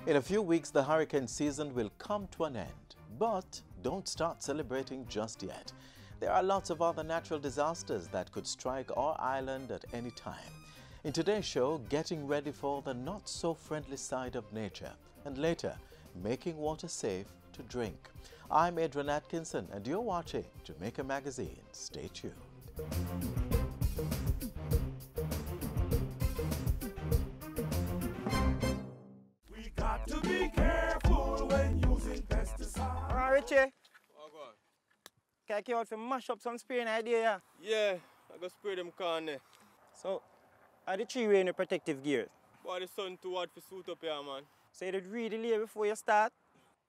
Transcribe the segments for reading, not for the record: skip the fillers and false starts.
In a few weeks, the hurricane season will come to an end. But don't start celebrating just yet. There are lots of other natural disasters that could strike our island at any time. In today's show, getting ready for the not-so-friendly side of nature, and later, making water safe to drink. I'm Adrian Atkinson, and you're watching Jamaica Magazine. Stay tuned. We got to be careful when using pesticides. All right, Richie. Oh, go on. Can I out for mash up some spraying idea? Yeah, I go spray them corn there. So, are the tree wearing the protective gear? Boy, the sun too hot for suit up here, man. So you did read the label before you start?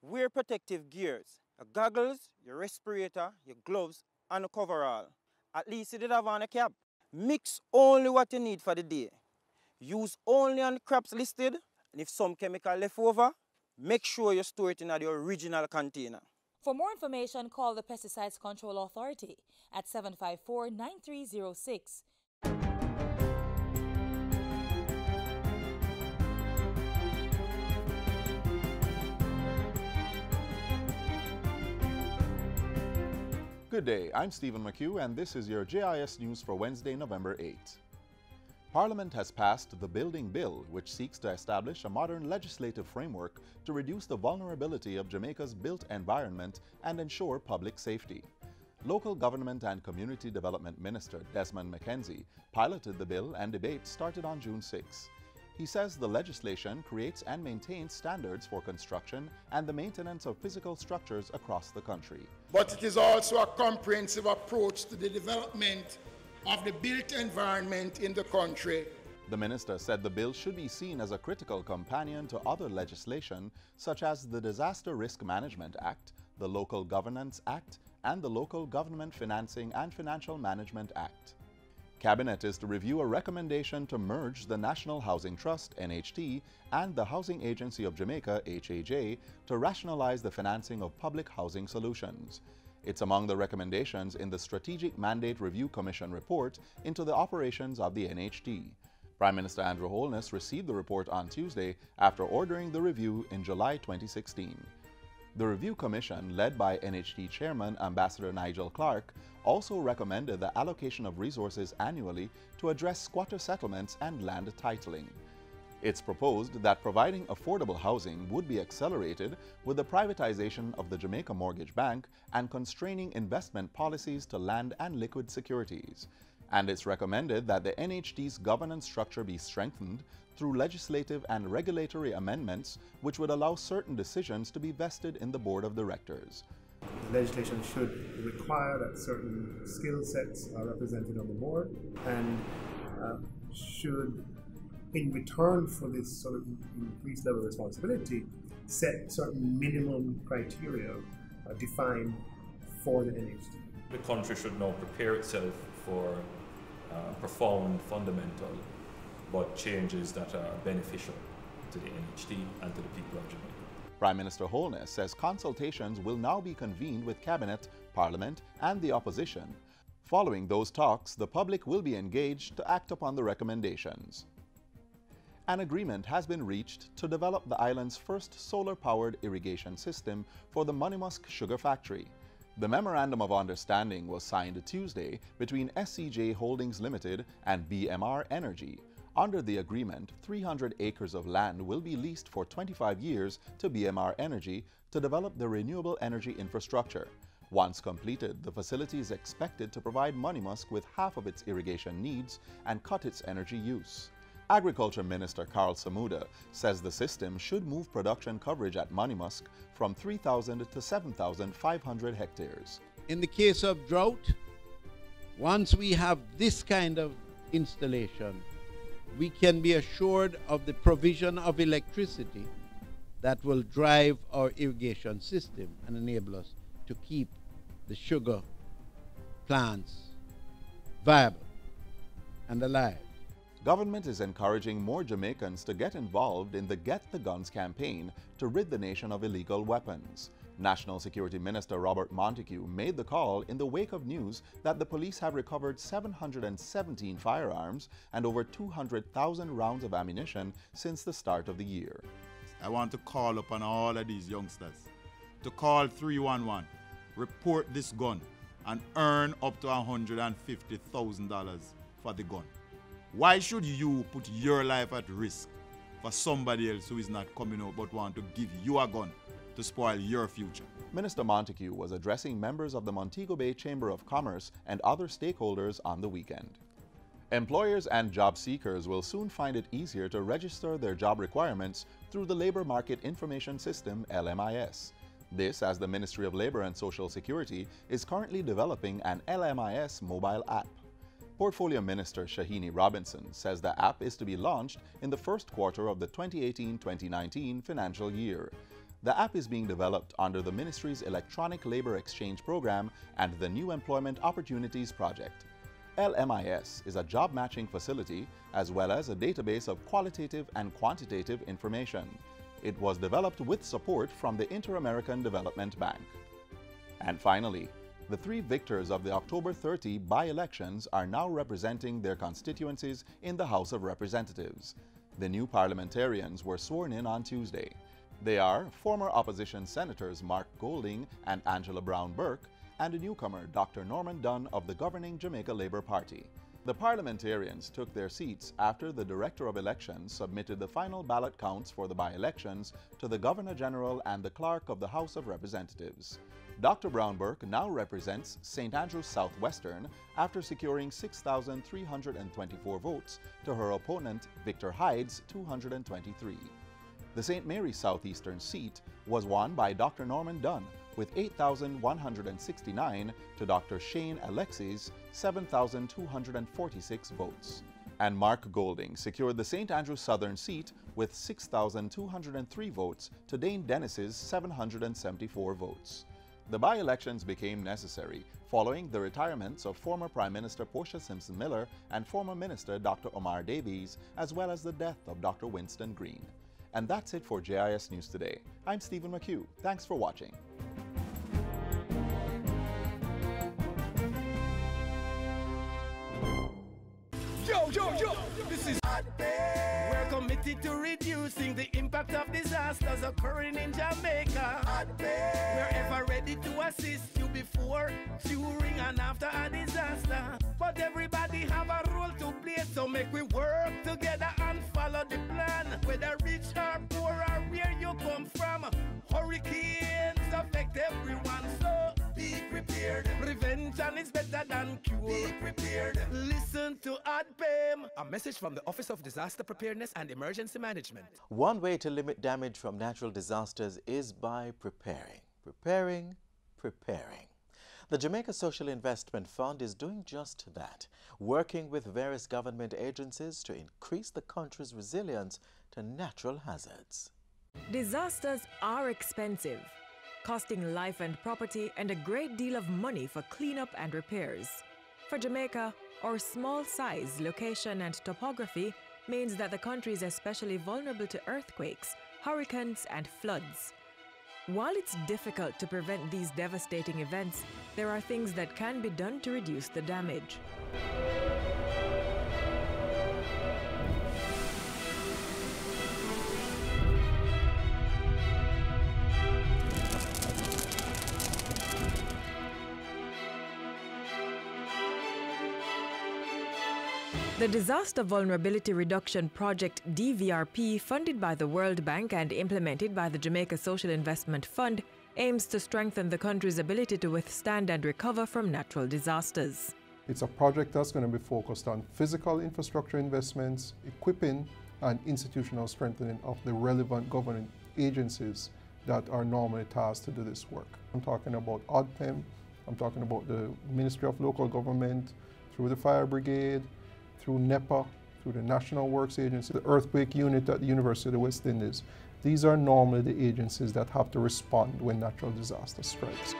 Wear protective gears. Your goggles, your respirator, your gloves, and a coverall. At least you did have on a cap. Mix only what you need for the day. Use only on the crops listed, and if some chemical left over, make sure you store it in the original container. For more information, call the Pesticides Control Authority at 754-9306. Good day, I'm Stephen McHugh and this is your JIS News for Wednesday, November 8. Parliament has passed the Building Bill, which seeks to establish a modern legislative framework to reduce the vulnerability of Jamaica's built environment and ensure public safety. Local Government and Community Development Minister Desmond McKenzie piloted the bill and debate started on June 6. He says the legislation creates and maintains standards for construction and the maintenance of physical structures across the country. But it is also a comprehensive approach to the development of the built environment in the country. The minister said the bill should be seen as a critical companion to other legislation such as the Disaster Risk Management Act, the Local Governance Act, and the Local Government Financing and Financial Management Act. Cabinet is to review a recommendation to merge the National Housing Trust, NHT, and the Housing Agency of Jamaica, HAJ, to rationalize the financing of public housing solutions. It's among the recommendations in the Strategic Mandate Review Commission report into the operations of the NHT. Prime Minister Andrew Holness received the report on Tuesday after ordering the review in July 2016. The Review Commission, led by NHT Chairman Ambassador Nigel Clark, also recommended the allocation of resources annually to address squatter settlements and land titling. It's proposed that providing affordable housing would be accelerated with the privatization of the Jamaica Mortgage Bank and constraining investment policies to land and liquid securities. And it's recommended that the NHT's governance structure be strengthened through legislative and regulatory amendments which would allow certain decisions to be vested in the board of directors. The legislation should require that certain skill sets are represented on the board and should, in return for this sort of increased level of responsibility, set certain minimum criteria defined for the NHT. The country should now prepare itself for profound, fundamental, but changes that are beneficial to the NHT and to the people of Jamaica. Prime Minister Holness says consultations will now be convened with Cabinet, Parliament, and the opposition. Following those talks, the public will be engaged to act upon the recommendations. An agreement has been reached to develop the island's first solar-powered irrigation system for the Monimusk Sugar Factory. The Memorandum of Understanding was signed Tuesday between SCJ Holdings Limited and BMR Energy. Under the agreement, 300 acres of land will be leased for 25 years to BMR Energy to develop the renewable energy infrastructure. Once completed, the facility is expected to provide Monimusk with half of its irrigation needs and cut its energy use. Agriculture Minister Carl Samuda says the system should move production coverage at Monimusk from 3,000 to 7,500 hectares. In the case of drought, once we have this kind of installation, we can be assured of the provision of electricity that will drive our irrigation system and enable us to keep the sugar plants viable and alive. Government is encouraging more Jamaicans to get involved in the Get the Guns campaign to rid the nation of illegal weapons. National Security Minister Robert Montego made the call in the wake of news that the police have recovered 717 firearms and over 200,000 rounds of ammunition since the start of the year. I want to call upon all of these youngsters to call 311, report this gun, and earn up to $150,000 for the gun. Why should you put your life at risk for somebody else who is not coming out but want to give you a gun to spoil your future? Minister Montego was addressing members of the Montego Bay Chamber of Commerce and other stakeholders on the weekend. Employers and job seekers will soon find it easier to register their job requirements through the Labor Market Information System, LMIS. This, as the Ministry of Labor and Social Security is currently developing an LMIS mobile app. Portfolio Minister Shahini Robinson says the app is to be launched in the first quarter of the 2018-2019 financial year. The app is being developed under the Ministry's Electronic Labor Exchange Program and the New Employment Opportunities Project. LMIS is a job matching facility as well as a database of qualitative and quantitative information. It was developed with support from the Inter-American Development Bank. And finally, the 3 victors of the October 30 by-elections are now representing their constituencies in the House of Representatives. The new parliamentarians were sworn in on Tuesday. They are former opposition senators Mark Golding and Angela Brown Burke, and a newcomer, Dr. Norman Dunn of the governing Jamaica Labour Party. The parliamentarians took their seats after the Director of Elections submitted the final ballot counts for the by-elections to the Governor-General and the Clerk of the House of Representatives. Dr. Brown Burke now represents St. Andrews Southwestern after securing 6,324 votes to her opponent, Victor Hyde's 223. The St. Mary's Southeastern seat was won by Dr. Norman Dunn with 8,169 to Dr. Shane Alexie's 7,246 votes. And Mark Golding secured the St. Andrews Southern seat with 6,203 votes to Dane Dennis's 774 votes. The by-elections became necessary following the retirements of former Prime Minister Portia Simpson Miller and former Minister Dr. Omar Davies, as well as the death of Dr. Winston Green. And that's it for JIS News Today. I'm Stephen McHugh. Thanks for watching. Yo, this is We're committed to reducing the impact of disasters occurring in Jamaica. We're ever ready to assist you before, during and after a disaster. But everybody have a role to play, so make we work together and follow the plan. Whether rich or poor or where you come from, hurricanes affect everyone, so be prepared. Prevention is better than cure. Be prepared. Listen to OPM. A message from the Office of Disaster Preparedness and Emergency Management. One way to limit damage from natural disasters is by preparing. The Jamaica Social Investment Fund is doing just that, working with various government agencies to increase the country's resilience to natural hazards. Disasters are expensive, costing life and property and a great deal of money for cleanup and repairs. For Jamaica, our small size, location and topography means that the country is especially vulnerable to earthquakes, hurricanes and floods. While it's difficult to prevent these devastating events, there are things that can be done to reduce the damage. The Disaster Vulnerability Reduction Project DVRP, funded by the World Bank and implemented by the Jamaica Social Investment Fund, aims to strengthen the country's ability to withstand and recover from natural disasters. It's a project that's going to be focused on physical infrastructure investments, equipping and institutional strengthening of the relevant government agencies that are normally tasked to do this work. I'm talking about OPM, I'm talking about the Ministry of Local Government, through the Fire Brigade, through NEPA, through the National Works Agency, the Earthquake Unit at the University of the West Indies. These are normally the agencies that have to respond when natural disaster strikes.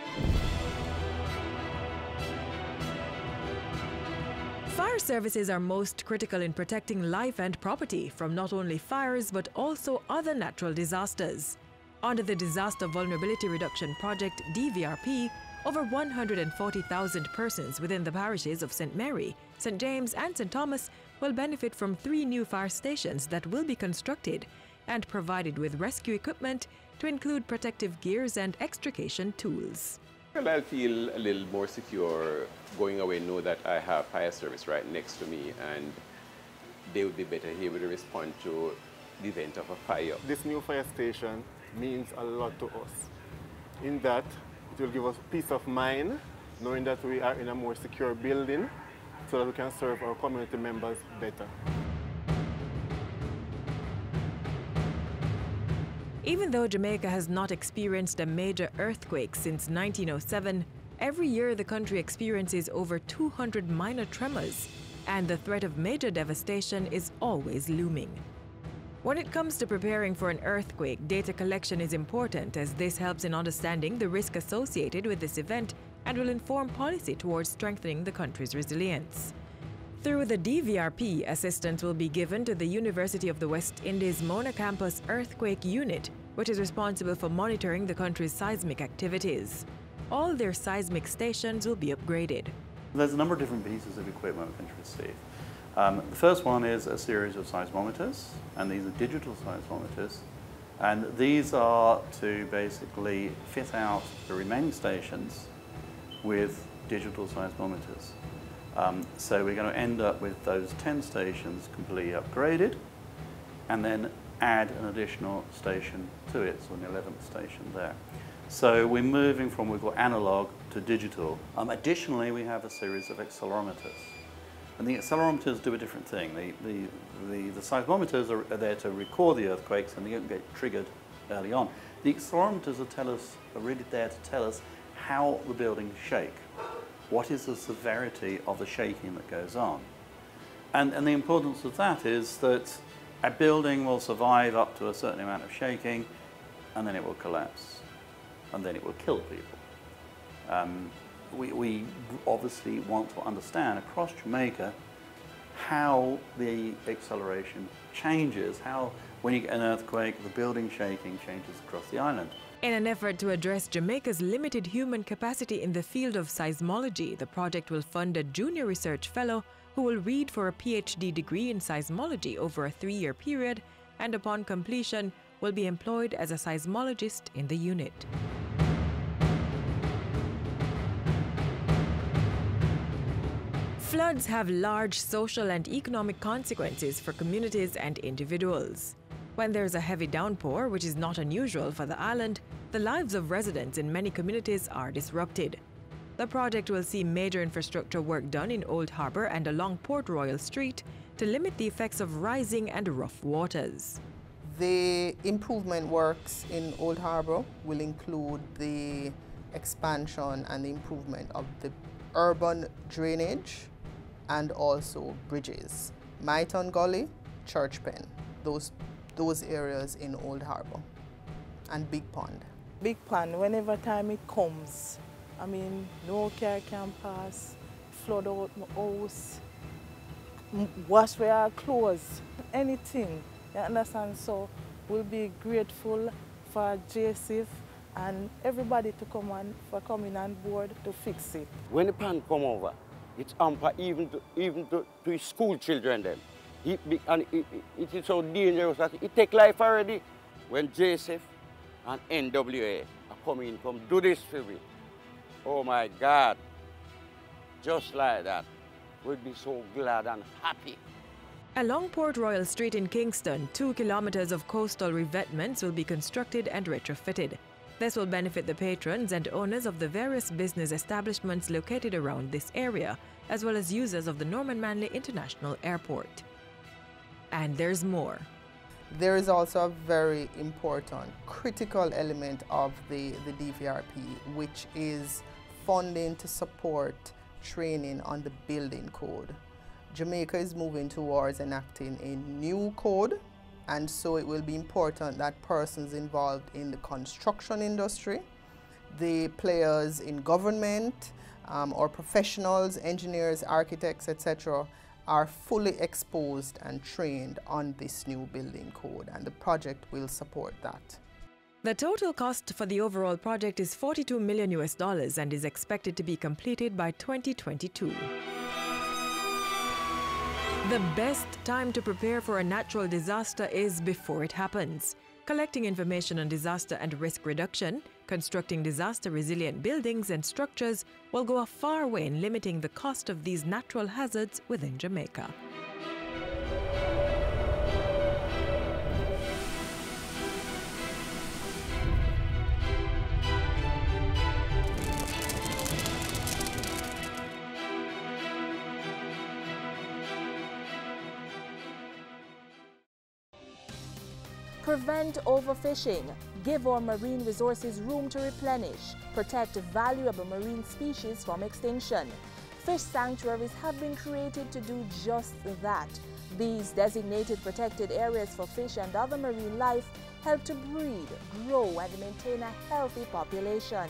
Fire services are most critical in protecting life and property from not only fires but also other natural disasters. Under the Disaster Vulnerability Reduction Project DVRP, over 140,000 persons within the parishes of St. Mary, St. James and St. Thomas will benefit from 3 new fire stations that will be constructed and provided with rescue equipment to include protective gears and extrication tools. Well, I'll feel a little more secure going away, know that I have fire service right next to me and they would be better able to respond to the event of a fire. This new fire station means a lot to us. In that, it will give us peace of mind, knowing that we are in a more secure building so that we can serve our community members better. Even though Jamaica has not experienced a major earthquake since 1907, every year the country experiences over 200 minor tremors, and the threat of major devastation is always looming. When it comes to preparing for an earthquake, data collection is important, as this helps in understanding the risk associated with this event and will inform policy towards strengthening the country's resilience. Through the DVRP, assistance will be given to the University of the West Indies Mona Campus Earthquake Unit, which is responsible for monitoring the country's seismic activities. All their seismic stations will be upgraded. There's a number of different pieces of equipment we can receive. The first one is a series of seismometers, and these are digital seismometers. And these are to basically fit out the remaining stations with digital seismometers. So we're going to end up with those 10 stations completely upgraded and then add an additional station to it, so an 11th station there. So we're moving from what we call analog to digital. Additionally, we have a series of accelerometers. And the accelerometers do a different thing. The seismometers are there to record the earthquakes and they don't get triggered early on. The accelerometers are really there to tell us how the buildings shake. What is the severity of the shaking that goes on? And the importance of that is that a building will survive up to a certain amount of shaking and then it will collapse and then it will kill people. We obviously want to understand across Jamaica how the acceleration changes, how when you get an earthquake, the building shaking changes across the island. In an effort to address Jamaica's limited human capacity in the field of seismology, the project will fund a junior research fellow who will read for a PhD degree in seismology over a 3-year period and upon completion will be employed as a seismologist in the unit. Floods have large social and economic consequences for communities and individuals. When there's a heavy downpour, which is not unusual for the island, the lives of residents in many communities are disrupted. The project will see major infrastructure work done in Old Harbour and along Port Royal Street to limit the effects of rising and rough waters. The improvement works in Old Harbour will include the expansion and the improvement of the urban drainage and also bridges. Myton Gully, Church Pen, those areas in Old Harbour, and Big Pond. Big Pond, whenever time it comes, I mean, no car can pass, flood out my house, wash our clothes, anything, you understand? So we'll be grateful for JSIF and everybody to come on, for coming on board to fix it. When the pan come over, it's hamper even to school children then. It is so dangerous that it take life already. When JSF and NWA are coming come do this for me, oh my God, just like that, we'd be so glad and happy. Along Port Royal Street in Kingston, 2 kilometers of coastal revetments will be constructed and retrofitted. This will benefit the patrons and owners of the various business establishments located around this area, as well as users of the Norman Manley International Airport. And there's more. There is also a very important, critical element of the DVRP, which is funding to support training on the building code. Jamaica is moving towards enacting a new code, and so it will be important that persons involved in the construction industry, the players in government, or professionals, engineers, architects, etc., are fully exposed and trained on this new building code, and the project will support that. The total cost for the overall project is $42 million and is expected to be completed by 2022. The best time to prepare for a natural disaster is before it happens. Collecting information on disaster and risk reduction, constructing disaster-resilient buildings and structures will go a far way in limiting the cost of these natural hazards within Jamaica. Prevent overfishing, give our marine resources room to replenish, protect valuable marine species from extinction. Fish sanctuaries have been created to do just that. These designated protected areas for fish and other marine life help to breed, grow, and maintain a healthy population.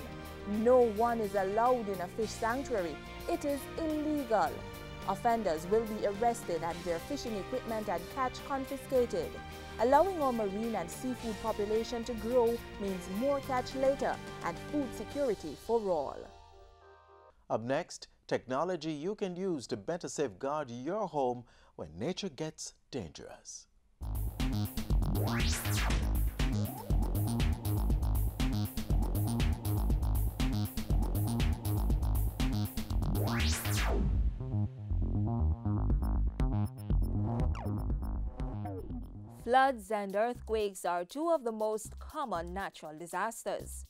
No one is allowed in a fish sanctuary. It is illegal. Offenders will be arrested and their fishing equipment and catch confiscated. Allowing our marine and seafood population to grow means more catch later and food security for all. Up next, technology you can use to better safeguard your home when nature gets dangerous. Floods and earthquakes are two of the most common natural disasters.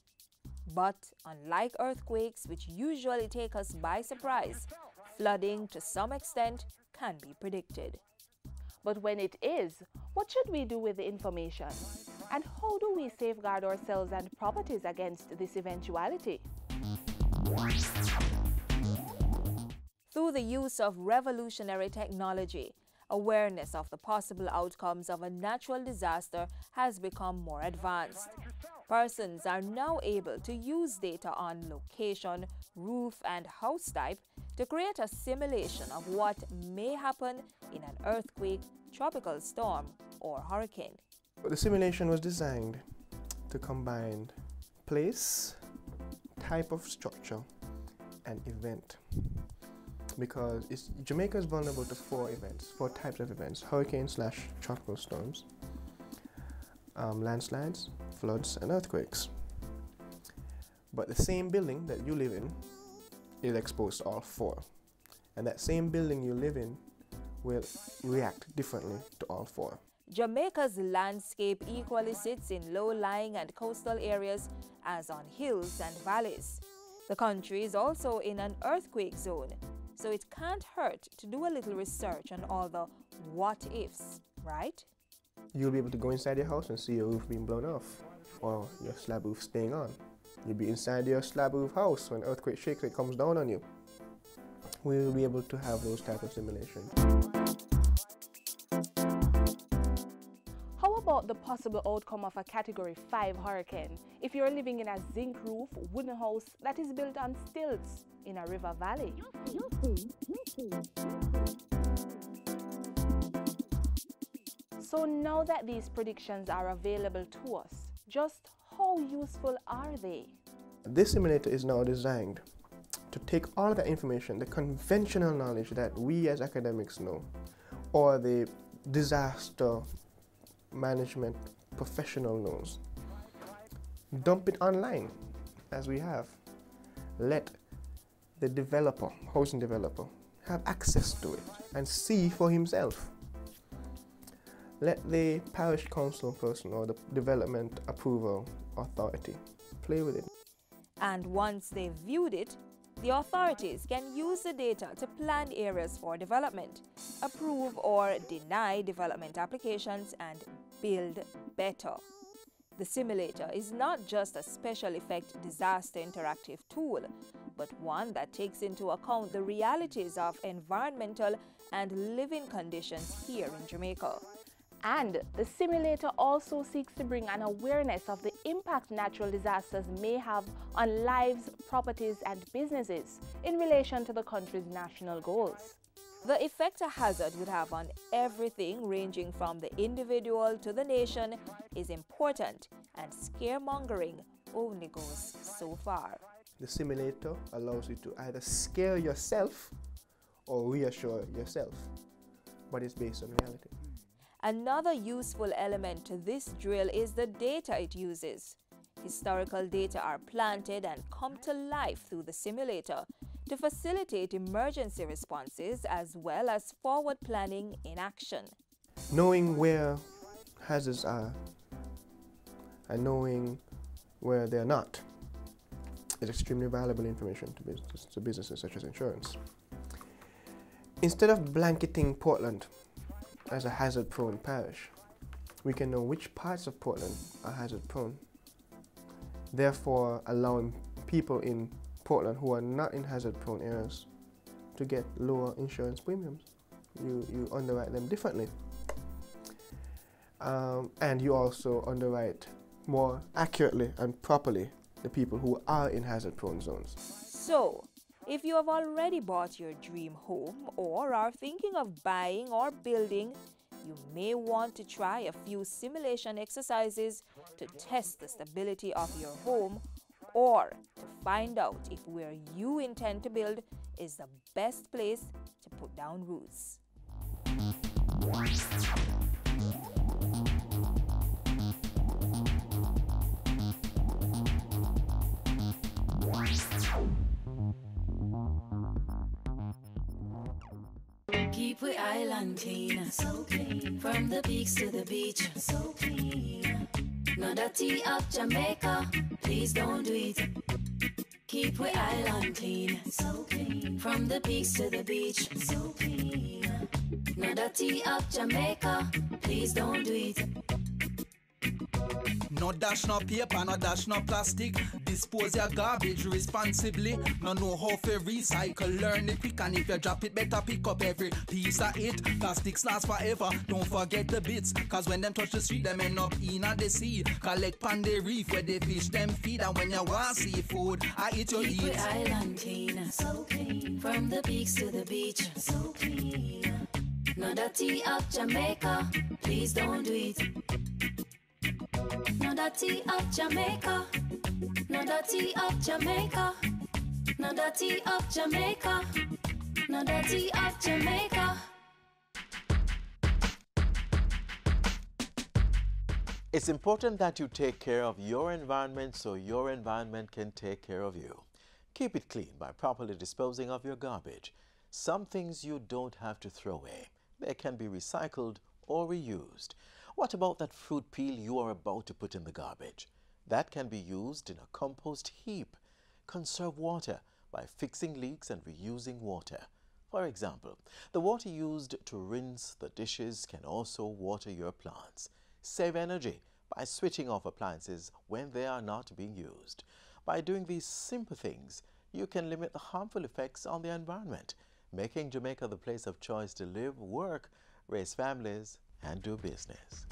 But unlike earthquakes, which usually take us by surprise, flooding to some extent can be predicted. But when it is, what should we do with the information? And how do we safeguard ourselves and properties against this eventuality? Through the use of revolutionary technology, awareness of the possible outcomes of a natural disaster has become more advanced. Persons are now able to use data on location, roof, and house type to create a simulation of what may happen in an earthquake, tropical storm, or hurricane. The simulation was designed to combine place, type of structure, and event. Because Jamaica is vulnerable to four types of events: hurricane/tropical storms, landslides, floods, and earthquakes. But the same building that you live in is exposed to all four. And that same building you live in will react differently to all four. Jamaica's landscape equally sits in low-lying and coastal areas as on hills and valleys. The country is also in an earthquake zone, so it can't hurt to do a little research on all the what-ifs, right? You'll be able to go inside your house and see your roof being blown off, or your slab roof staying on. You'll be inside your slab roof house when earthquake shakes, it comes down on you. We will be able to have those type of simulations. How about the possible outcome of a Category 5 hurricane if you're living in a zinc roof wooden house that is built on stilts in a river valley? So now that these predictions are available to us, just how useful are they? This simulator is now designed to take all of that information, the conventional knowledge that we as academics know, or the disaster management professional knows, dump it online as we have. Let the developer, housing developer, have access to it and see for himself. Let the parish council person or the development approval authority play with it. And once they've viewed it, the authorities can use the data to plan areas for development, approve or deny development applications, and build better. The simulator is not just a special effect disaster interactive tool, but one that takes into account the realities of environmental and living conditions here in Jamaica. And the simulator also seeks to bring an awareness of the impact natural disasters may have on lives, properties, and businesses in relation to the country's national goals. The effect a hazard would have on everything ranging from the individual to the nation is important, and scaremongering only goes so far. The simulator allows you to either scare yourself or reassure yourself. but it's based on reality. Another useful element to this drill is the data it uses. Historical data are planted and come to life through the simulator to facilitate emergency responses as well as forward planning in action. Knowing where hazards are and knowing where they're not is extremely valuable information to businesses such as insurance. Instead of blanketing Portland as a hazard-prone parish, we can know which parts of Portland are hazard-prone, therefore allowing people in Portland who are not in hazard-prone areas to get lower insurance premiums. You underwrite them differently. And you also underwrite more accurately and properly the people who are in hazard-prone zones. So, if you have already bought your dream home or are thinking of buying or building, you may want to try a few simulation exercises to test the stability of your home or to find out if where you intend to build is the best place to put down roots. Keep we island clean, so clean. From the peaks to the beach, so clean. No dirty up Jamaica, please don't do it. Keep we island clean, so clean. From the peaks to the beach, so clean. No dirty up Jamaica, please don't do it. No dash no paper, no dash no plastic. Dispose your garbage responsibly. No know how to recycle, learn it quick. And if you drop it, better pick up every piece of it. Plastics last forever, don't forget the bits. Cause when them touch the street, them end up in the sea. Collect pan the reef where they fish them feed. And when you want seafood, I eat your Keep eat. the island clean, so clean. From the peaks to the beach, so clean. No dirty up Jamaica, please don't do it. No dirty up Jamaica, no dirty up Jamaica, no dirty up Jamaica, no dirty up Jamaica. It's important that you take care of your environment so your environment can take care of you. Keep it clean by properly disposing of your garbage. Some things you don't have to throw away. They can be recycled or reused. What about that fruit peel you are about to put in the garbage? That can be used in a compost heap. Conserve water by fixing leaks and reusing water. For example, the water used to rinse the dishes can also water your plants. Save energy by switching off appliances when they are not being used. By doing these simple things, you can limit the harmful effects on the environment, making Jamaica the place of choice to live, work, raise families, and do business.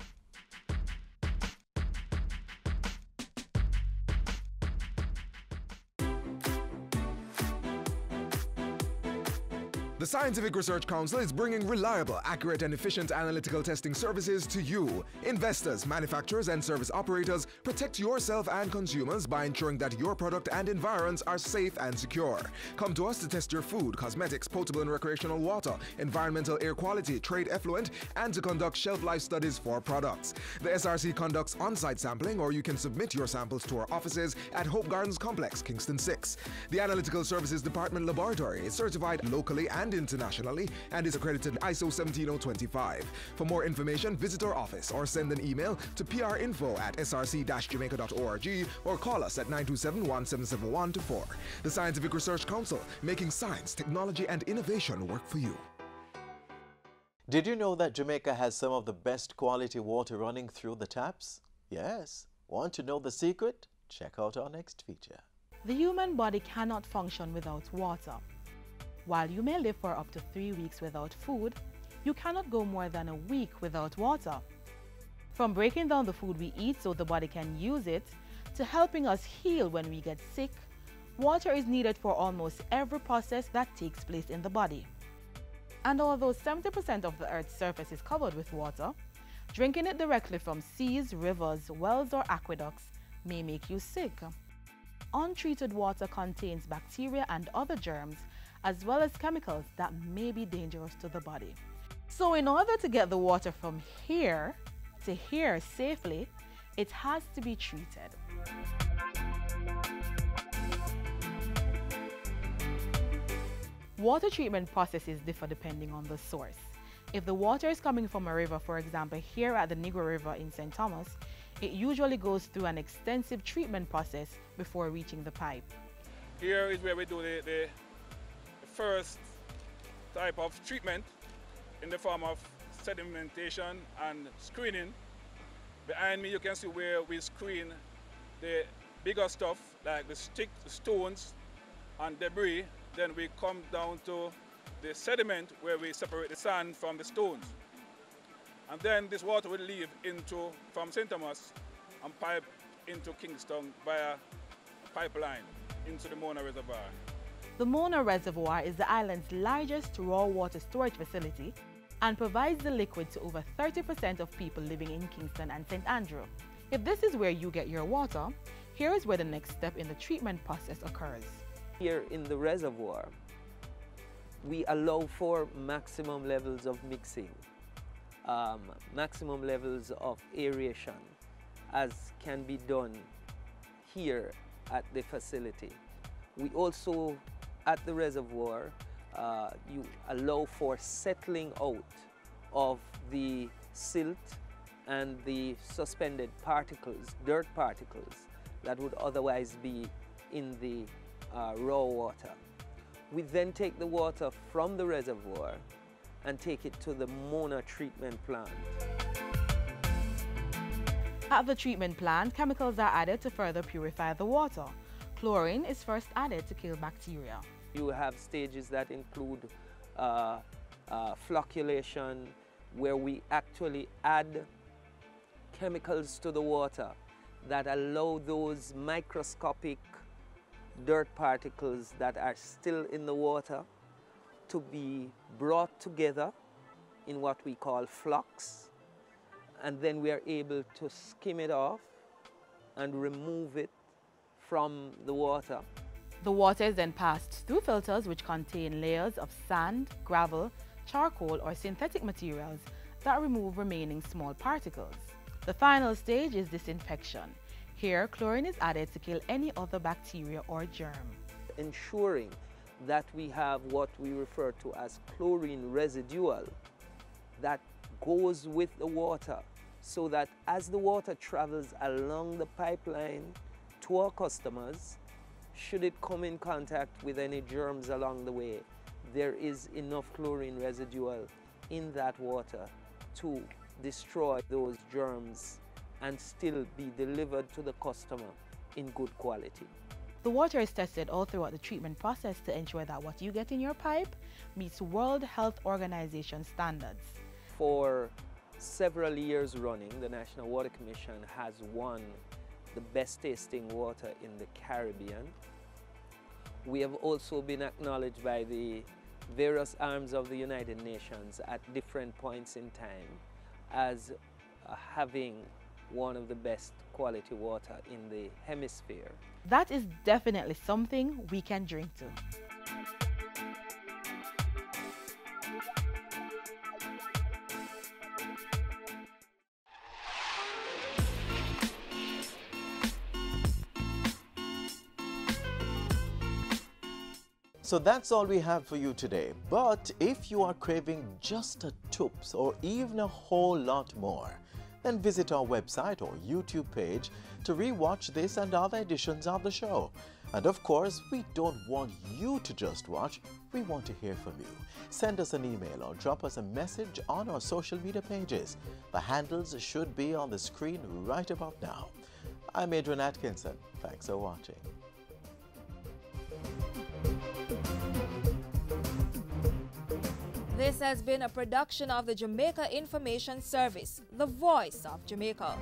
The Scientific Research Council is bringing reliable, accurate and efficient analytical testing services to you. Investors, manufacturers and service operators, protect yourself and consumers by ensuring that your product and environs are safe and secure. Come to us to test your food, cosmetics, potable and recreational water, environmental air quality, trade effluent, and to conduct shelf life studies for products. The SRC conducts on-site sampling, or you can submit your samples to our offices at Hope Gardens Complex, Kingston 6. The Analytical Services Department Laboratory is certified locally and internationally and is accredited ISO 17025. For more information, visit our office or send an email to prinfo@src-jamaica.org or call us at 927-1771-4. The Scientific Research Council, making science, technology and innovation work for you. Did you know that Jamaica has some of the best quality water running through the taps? Yes. Want to know the secret? Check out our next feature. The human body cannot function without water. While you may live for up to 3 weeks without food, you cannot go more than a week without water. From breaking down the food we eat so the body can use it, to helping us heal when we get sick, water is needed for almost every process that takes place in the body. And although 70% of the Earth's surface is covered with water, drinking it directly from seas, rivers, wells or aqueducts may make you sick. Untreated water contains bacteria and other germs, as well as chemicals that may be dangerous to the body. So in order to get the water from here to here safely, it has to be treated. Water treatment processes differ depending on the source. If the water is coming from a river, for example, here at the Negro River in St. Thomas, it usually goes through an extensive treatment process before reaching the pipe. Here is where we do the first type of treatment in the form of sedimentation and screening. Behind me you can see where we screen the bigger stuff like the sticks, the stones and debris. Then we come down to the sediment where we separate the sand from the stones. And then this water will leave from St. Thomas and pipe into Kingston via pipeline into the Mona Reservoir. The Mona Reservoir is the island's largest raw water storage facility and provides the liquid to over 30% of people living in Kingston and St. Andrew. If this is where you get your water, here is where the next step in the treatment process occurs. Here in the reservoir, we allow for maximum levels of mixing, maximum levels of aeration, as can be done here at the facility. We also, at the reservoir, you allow for settling out of the silt and the suspended particles, dirt particles, that would otherwise be in the raw water. We then take the water from the reservoir and take it to the Mona treatment plant. At the treatment plant, chemicals are added to further purify the water. Chlorine is first added to kill bacteria. You have stages that include flocculation, where we actually add chemicals to the water that allow those microscopic dirt particles that are still in the water to be brought together in what we call flocks, and then we are able to skim it off and remove it from the water. The water is then passed through filters which contain layers of sand, gravel, charcoal or synthetic materials that remove remaining small particles. The final stage is disinfection. Here, chlorine is added to kill any other bacteria or germ. Ensuring that we have what we refer to as chlorine residual that goes with the water, so that as the water travels along the pipeline to our customers, should it come in contact with any germs along the way, there is enough chlorine residual in that water to destroy those germs and still be delivered to the customer in good quality. The water is tested all throughout the treatment process to ensure that what you get in your pipe meets World Health Organization standards. For several years running, the National Water Commission has won the best tasting water in the Caribbean. We have also been acknowledged by the various arms of the United Nations at different points in time as having one of the best quality water in the hemisphere. That is definitely something we can drink to. So that's all we have for you today. But if you are craving just a toops or even a whole lot more, then visit our website or YouTube page to re-watch this and other editions of the show. And of course, we don't want you to just watch, we want to hear from you. Send us an email or drop us a message on our social media pages. The handles should be on the screen right about now. I'm Adrian Atkinson. Thanks for watching. This has been a production of the Jamaica Information Service, the voice of Jamaica.